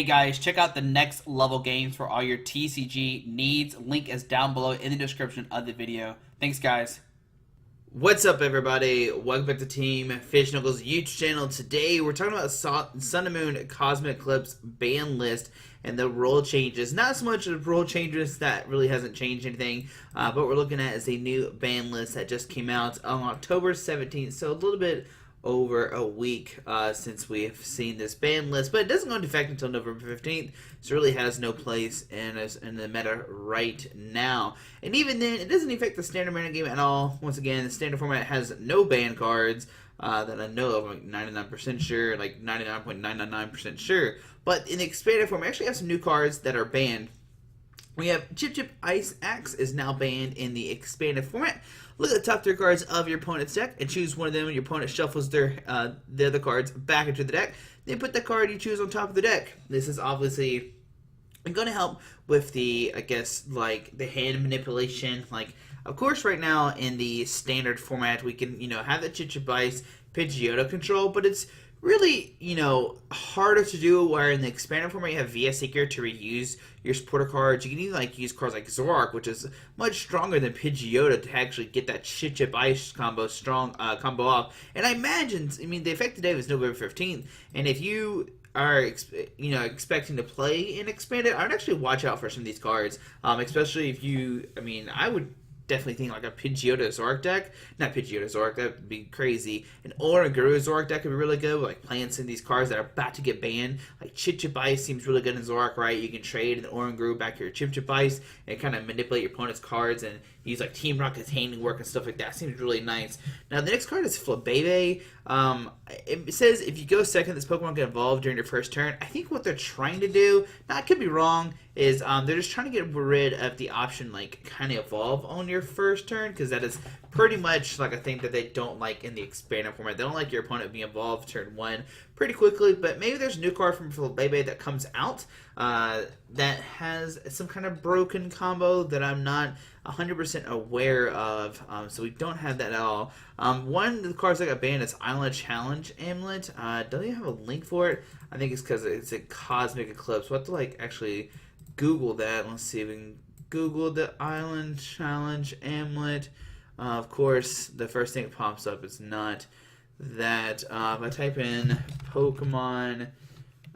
Hey guys, check out the next level games for all your TCG needs. Link is down below in the description of the video. Thanks guys. What's up, everybody? Welcome back to Team Fish Knuckles YouTube channel. Today we're talking about Sun and Moon Cosmic Eclipse ban list and the rule changes. Not so much of rule changes, that really hasn't changed anything, but what we're looking at is a new ban list that just came out on October 17th, so a little bit over a week since we have seen this ban list, but it doesn't go into effect until November 15th, so it really has no place in the meta right now. And even then, it doesn't affect the standard mana game at all. Once again, the standard format has no ban cards that I know of. I'm like 99% sure, like 99.999% sure. But in the expanded format, we actually have some new cards that are banned. We have Chip Ice Axe is now banned in the expanded format. Look at the top 3 cards of your opponent's deck and choose one of them. Your opponent shuffles the other cards back into the deck. Then put the card you choose on top of the deck. This is obviously going to help with the, I guess, like the hand manipulation. Like, of course, right now in the standard format, we can, have the Chip Ice Pidgeotto control, but it's really, harder to do where in the expanded format you have VS Seeker to reuse your supporter cards. You can even use cards like Zoroark, which is much stronger than Pidgeotto, to actually get that Chip Ice combo combo off. And I imagine, the effective date was November 15th, and if you are expecting to play in expanded, I would actually watch out for some of these cards, especially if you, I would definitely think like a Pidgeotto Zoroark deck. Not Pidgeotto Zoroark, that would be crazy. An Oranguru Zoroark deck would be really good, like playing some of these cards that are about to get banned. Like Chip Ice seems really good in Zoroark, right? You can trade an Oranguru back to your Chip Ice and kind of manipulate your opponent's cards and use like Team Rocket's handling work and stuff like that. Seems really nice. Now the next card is Flabebe. It says if you go second, this Pokemon can evolve during your first turn. I think what they're trying to do, now I could be wrong, is they're just trying to get rid of the option like kind of evolve on your first turn, because that is pretty much like a thing that they don't like in the expanded format. They don't like your opponent being evolved turn 1 pretty quickly, but maybe there's a new card from Flabebe that comes out that has some kind of broken combo that I'm not 100% aware of, so we don't have that at all. One of the cards that got banned is Island Challenge Amulet. Don't you have a link for it? I think it's because it's a Cosmic Eclipse. We'll have to actually Google that. Let's see if we can Google the Island Challenge Amulet. Of course, the first thing that pops up is not that. If I type in Pokemon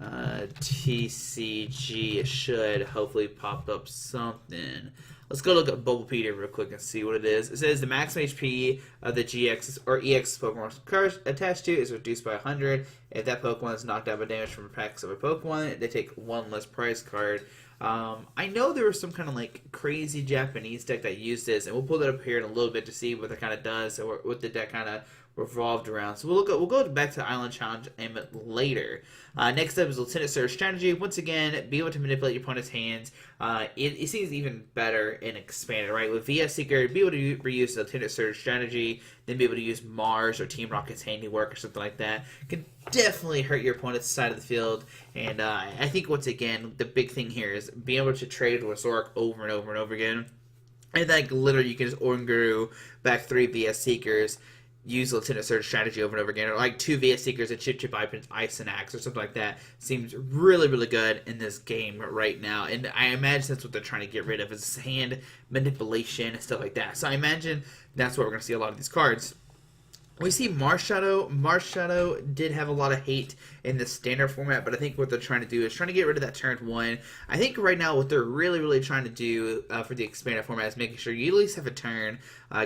TCG, it should hopefully pop up something. Let's go look at Bulbapedia real quick and see what it is. It says the maximum HP of the GX or EX Pokemon attached to is reduced by 100. If that Pokemon is knocked out by damage from attacks of a Pokemon, they take one less prize card. I know there was some kind of crazy Japanese deck that used this, and we'll pull that up here in a little bit to see what that kind of does or what the deck kind of revolved around. So we'll go back to Island Challenge Amulet later. Next up is Lieutenant Surge Strategy. Once again, be able to manipulate your opponent's hands. It seems even better in expanded, right? With VS Seeker, be able to reuse Lieutenant Surge Strategy, then be able to use Mars or Team Rocket's handiwork or something like that. Can definitely hurt your opponent's side of the field. And I think once again, the big thing here is being able to trade with Zoroark over and over and over again. And literally you can just Oranguru back 3 VS Seekers, use Lieutenant Surge Strategy over and over again, or like 2 VS Seekers, a Chip Ice and Axe, or something like that. Seems really, really good in this game right now. And I imagine that's what they're trying to get rid of, is hand manipulation and stuff like that. So I imagine that's what we're going to see a lot of these cards. We see Marsh Shadow. Marsh Shadow did have a lot of hate in the standard format, but I think what they're trying to do is trying to get rid of that turn 1. I think right now what they're really, really trying to do for the expanded format is making sure you at least have a turn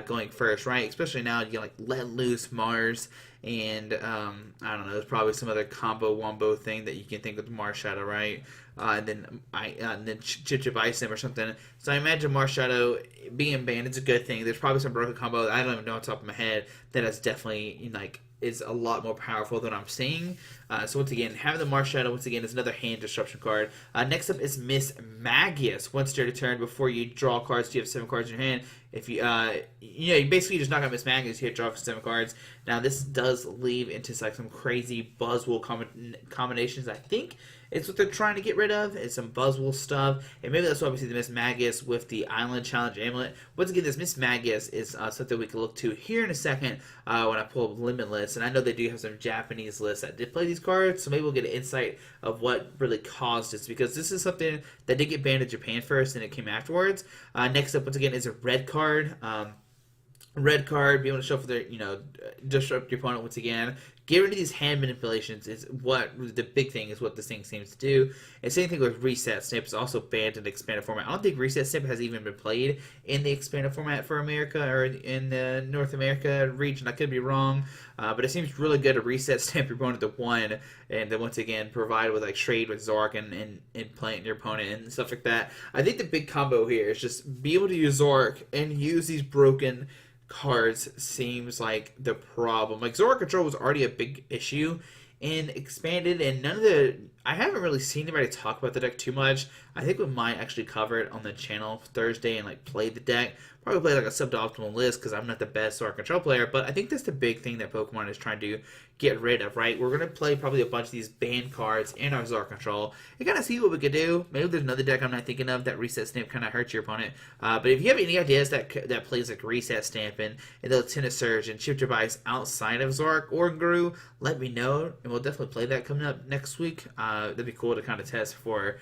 going first, right? Especially now you let loose Mars, and I don't know, there's probably some other combo wombo thing that you can think with Marsh Shadow, right? And then Chip Ice him or something. So I imagine Marsh Shadow being banned is a good thing. There's probably some broken combo I don't even know off the top of my head that is definitely is a lot more powerful than I'm seeing. So once again, having the Marsh Shadow once again is another hand disruption card. Next up is Miss Magius. Once during the turn, before you draw cards, you have 7 cards in your hand. If you you basically just knock out Miss Magius, you hit draw for 7 cards. Now this does leave into some crazy Buzzwole combinations. I think it's what they're trying to get rid of. It's some Buzzwole stuff, and maybe that's why we see the Miss Magus with the Island Challenge Amulet. Once again, this Miss Magus is something we can look to here in a second when I pull up Limitless, and I know they do have some Japanese lists that did play these cards, so maybe we'll get an insight of what really caused this, because this is something that did get banned in Japan first, and it came afterwards. Next up, once again, is a red card. Red card, be able to show for their, disrupt your opponent once again. Get rid of these hand manipulations is what the big thing is, what this thing seems to do. And same thing with Reset Snip is also banned in the expanded format. I don't think Reset Snip has even been played in the expanded format for America or in the North America region. I could be wrong, but it seems really good to Reset Snip your opponent to 1, and then once again provide with like trade with Zork and plant your opponent and stuff like that. I think the big combo here is just be able to use Zork and use these broken cards seems like the problem. Like Zora Control was already a big issue in Expanded, and I haven't really seen anybody talk about the deck too much. I think we might actually cover it on the channel Thursday and like play the deck. Probably play like a suboptimal list because I'm not the best Zora Control player, but I think that's the big thing that Pokemon is trying to get rid of, right? We're going to play probably a bunch of these banned cards in our Zora Control and kind of see what we could do. Maybe there's another deck I'm not thinking of that Reset Stamp kind of hurts your opponent. But if you have any ideas that plays like Reset Stamp and they'll Tennis Surge and Shift Device outside of Zork or Guru, let me know, and we'll definitely play that coming up next week. That'd be cool to kind of test for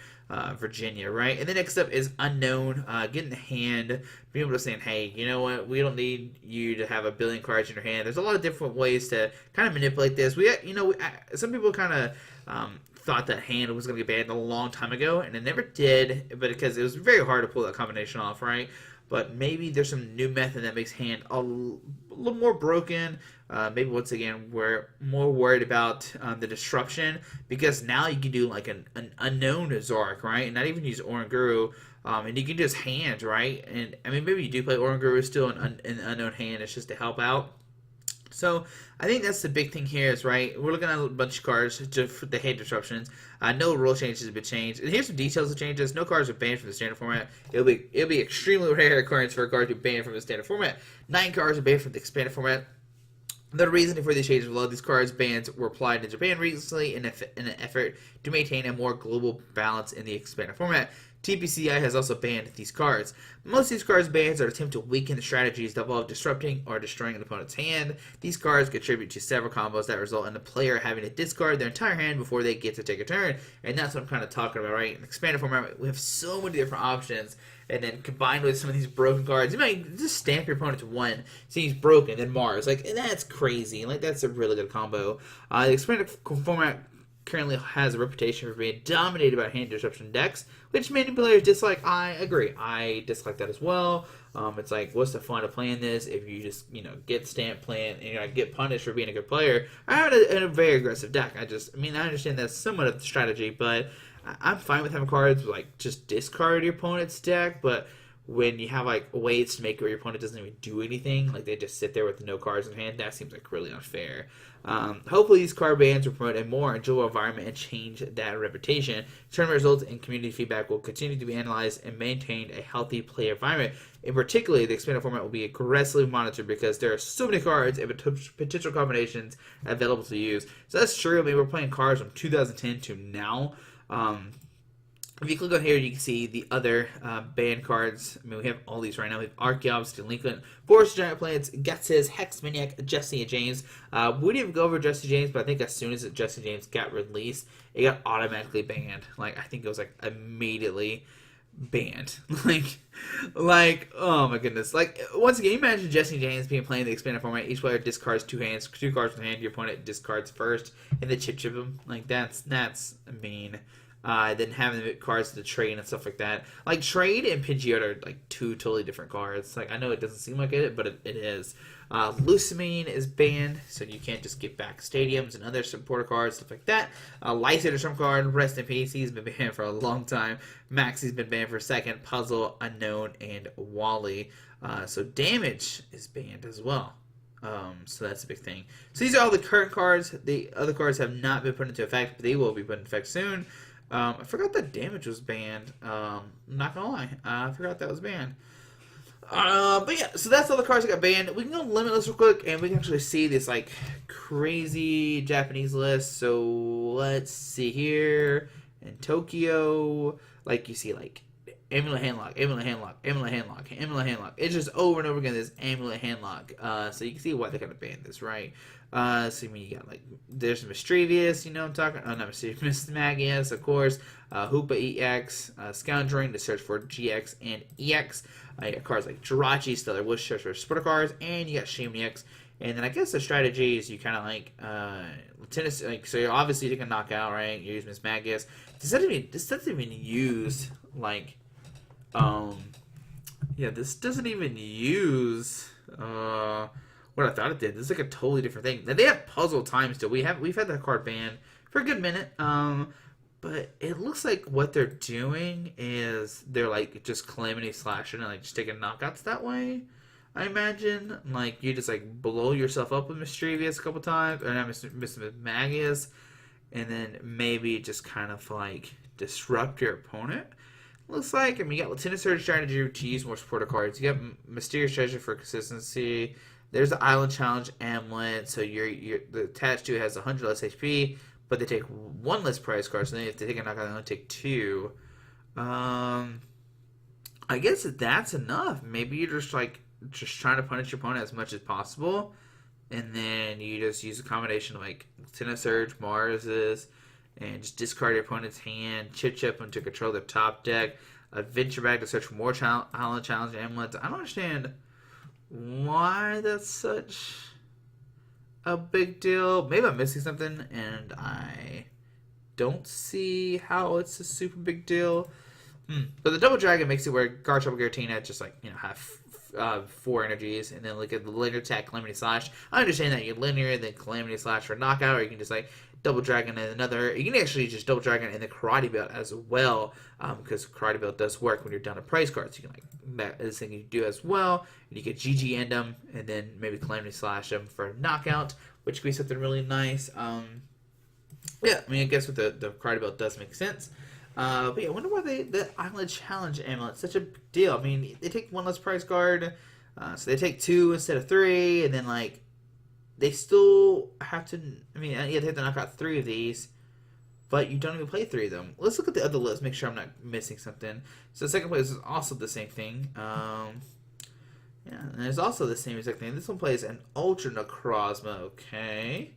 Virginia, right? And then next up is Unknown. Get in the hand, being able to say, hey, you know what? We don't need you to have a billion cards in your hand. There's a lot of different ways to kind of manipulate this. Some people kind of thought that hand was going to get banned a long time ago, and it never did, but because it was very hard to pull that combination off, right? But maybe there's some new method that makes hand a little more broken. Maybe once again we're more worried about the disruption, because now you can do like an unknown Zork, right? And not even use Oranguru, and you can just hand, right? And I mean, maybe you do play Oranguru still an unknown hand. It's just to help out. So I think that's the big thing here is, right, we're looking at a bunch of cards just for the hand disruptions. No rule changes have been changed. And here's some details of changes. No cards are banned from the standard format. It'll be extremely rare occurrence for a card to be banned from the standard format. 9 cards are banned from the expanded format. The reasoning for these changes was these cards bans were applied in Japan recently in an effort to maintain a more global balance in the expanded format. TPCI has also banned these cards. Most of these cards bans are an attempt to weaken the strategies that involve disrupting or destroying an opponent's hand. These cards contribute to several combos that result in the player having to discard their entire hand before they get to take a turn. And that's what I'm kind of talking about, right? In expanded format, we have so many different options. And then combined with some of these broken cards, you might just stamp your opponent to 1. See he's broken, then Mars. Like, that's crazy. Like, that's a really good combo. The expanded format currently has a reputation for being dominated by hand disruption decks, which many players dislike. I agree. I dislike that as well. It's like, what's the fun of playing this if you just, get stamp plant and get punished for being a good player? I have a very aggressive deck. I understand that's somewhat of the strategy, but I'm fine with having cards like just discard your opponent's deck, but when you have like ways to make it where your opponent doesn't even do anything, like they just sit there with no cards in hand, that seems like really unfair. Hopefully these card bans will promote a more enjoyable environment and change that reputation. Tournament results and community feedback will continue to be analyzed and maintain a healthy play environment. In particular, the expanded format will be aggressively monitored because there are so many cards and potential combinations available to use. So that's true. I mean, we're playing cards from 2010 to now. If you click on here, you can see the other banned cards. I mean, we have all these right now. We have Archeops, Delinquent, Forest Giant Plants, Guts's, Hex Maniac, Jesse and James. We didn't even go over Jesse James, but I think as soon as Jesse James got released, it got automatically banned. Like, I think it was like immediately banned. like, oh my goodness. Like, once again, imagine Jesse James being playing the expanded format. Each player discards 2 cards in hand. Your opponent discards first, and then chip him. Like, that's mean. Then having the cards to trade and stuff like that. Like, trade and Pidgeot are like 2 totally different cards. Like, I know it doesn't seem like it, but it is. Lucamine is banned, so you can't just get back stadiums and other supporter cards, stuff like that. Lysander Storm card, Rest in Peace, he's been banned for a long time. Maxie's been banned for a second. Puzzle, Unknown, and Wally. So Damage is banned as well. So that's a big thing. So these are all the current cards. The other cards have not been put into effect, but they will be put into effect soon. I forgot that Damage was banned. I'm not gonna lie. I forgot that was banned. But yeah, so that's all the cards that got banned. We can go Limitless real quick, and we can actually see this, like, crazy Japanese list. So let's see here. In Tokyo, like you see like amulet handlock, amulet handlock, amulet handlock, amulet handlock. It's just over and over again this amulet handlock. So you can see why they kind of banned this, right? So I mean, you got like there's Mischievous, you know what I'm talking. Oh, not Mischievous, Mismagius, of course. Hoopa EX, Scoundrelling to search for GX and EX. You got cards like Jirachi, Stellar Wish, search for Splitter cards, and you got Shame EX. And then I guess the strategy is you kind of like tennis, like so you're obviously taking a knockout, right? You use Mismagius. This doesn't even use like yeah, this doesn't even use what I thought it did. This is like a totally different thing. They have puzzle time still. We've had that card banned for a good minute. But it looks like what they're doing is they're like just Calamity slashing and like just taking knockouts that way. I imagine like you just like blow yourself up with Mischievous a couple times, or not Mismagius, and then maybe just kind of like disrupt your opponent. Looks like, I mean, you got Lieutenant Surge strategy to use more supporter cards. You got Mysterious Treasure for consistency. There's the Island Challenge Amulet, so the attached to it has 100 less HP, but they take 1 less prize card, so then if they take a knockout, they only take 2. I guess that's enough. Maybe you're just trying to punish your opponent as much as possible, and then you just use a combination of like Lieutenant Surge, Mars's, and just discard your opponent's hand, chip them to control their top deck, Adventure Bag to search for more Island Challenge Amulets. I don't understand why that's such a big deal. Maybe I'm missing something, and I don't see how it's a super big deal. But the Double Dragon makes it where Guard Trouble Giratina just like, you know, have 4 energies, and then look at the linear attack Calamity Slash. I understand that you're linear, then Calamity Slash for a knockout, or you can just like Double Dragon and another. You can actually just Double Dragon and the Karate Belt as well, because Karate Belt does work when you're down to price cards. You can like this thing you do as well, and you can GG end them, and then maybe Calamity Slash them for a knockout, which could be something really nice. Yeah, I mean, I guess with the Karate Belt does make sense. But yeah, I wonder why the Island Challenge Amulet's such a big deal. I mean, they take 1 less prize card, so they take 2 instead of 3, and then like they still have to. I mean, yeah, they have to knock out 3 of these, but you don't even play 3 of them. Let's look at the other list, make sure I'm not missing something. So the second place is also the same thing. Yeah, and there's also the same exact thing. This one plays an Ultra Necrozma. Okay.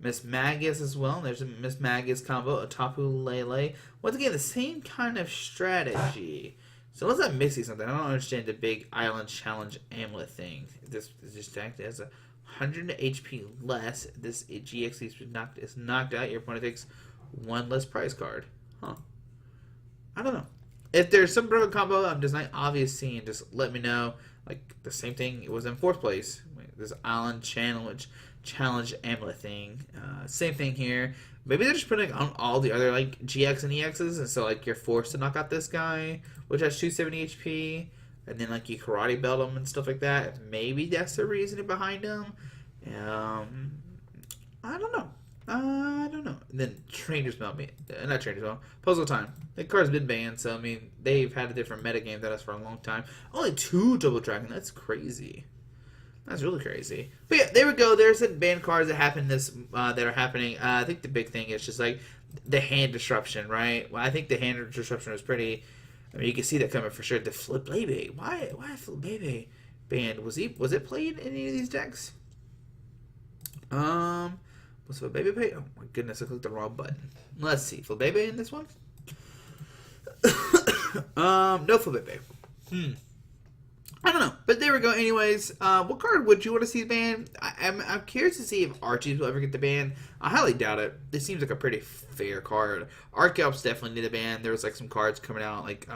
Mismagius as well. There's a Mismagius combo, a Tapu Lele. Once again, the same kind of strategy. So unless I'm missing something, I don't understand the big Island Challenge Amulet thing. This is just act as 100 HP less. This GX is knocked out. Your opponent takes 1 less prize card. Huh. I don't know. If there's some broken combo I'm just not obvious seeing, just let me know. Like the same thing, it was in 4th place. This Island Challenge Amulet thing. Same thing here. Maybe they're just putting on all the other like GX and EXs, and so like you're forced to knock out this guy, which has 270 HP, and then like you Karate Belt him and stuff like that. Maybe that's the reasoning behind him. I don't know. And then Trainers Melt, not Trainers Melt, Puzzle Time. The card's been banned, so I mean they've had a different metagame than us for a long time. Only 2 Double Dragon. That's crazy. That's really crazy. But yeah, there we go. There's some banned cards that happen that are happening. I think the big thing is just like the hand disruption, right? Well, I think the hand disruption was pretty. I mean, you can see that coming for sure. The Flip Baby. Why Flip Baby banned? Was it played in any of these decks? Was Flip Baby played? Oh my goodness, I clicked the wrong button. Let's see. Flip Baby in this one? No Flip Baby. I don't know, but there we go. Anyways, what card would you want to see banned? I'm curious to see if Archie's will ever get the ban. I highly doubt it. This seems like a pretty fair card. Archeops definitely need a ban. There was like some cards coming out like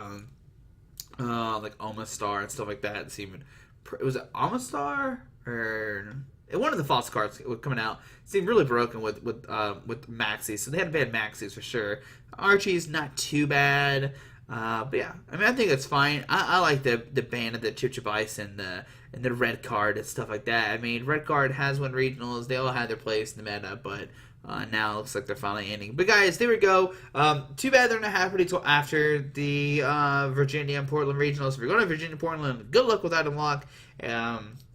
Omastar and stuff like that. It was it Omastar or one of the false cards coming out. It seemed really broken with Maxis, so they had to ban Maxis for sure. Archie's not too bad. But yeah, I mean, I think it's fine. I like the ban of the Chichibice and the red card and stuff like that. I mean, red card has won regionals. They all had their place in the meta, but now it looks like they're finally ending. But guys, there we go. Too bad they're not happening until after the Virginia and Portland regionals. If you're going to Virginia and Portland, good luck with that unlock.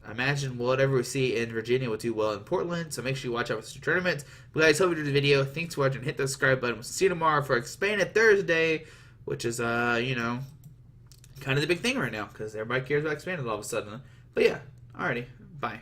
I imagine whatever we see in Virginia will do well in Portland, so make sure you watch out for some tournaments. But guys, hope you enjoyed the video. Thanks for watching. Hit the subscribe button. We'll see you tomorrow for Expanded Thursday, which is, you know, kind of the big thing right now because everybody cares about Expanded all of a sudden. But yeah, alrighty, bye.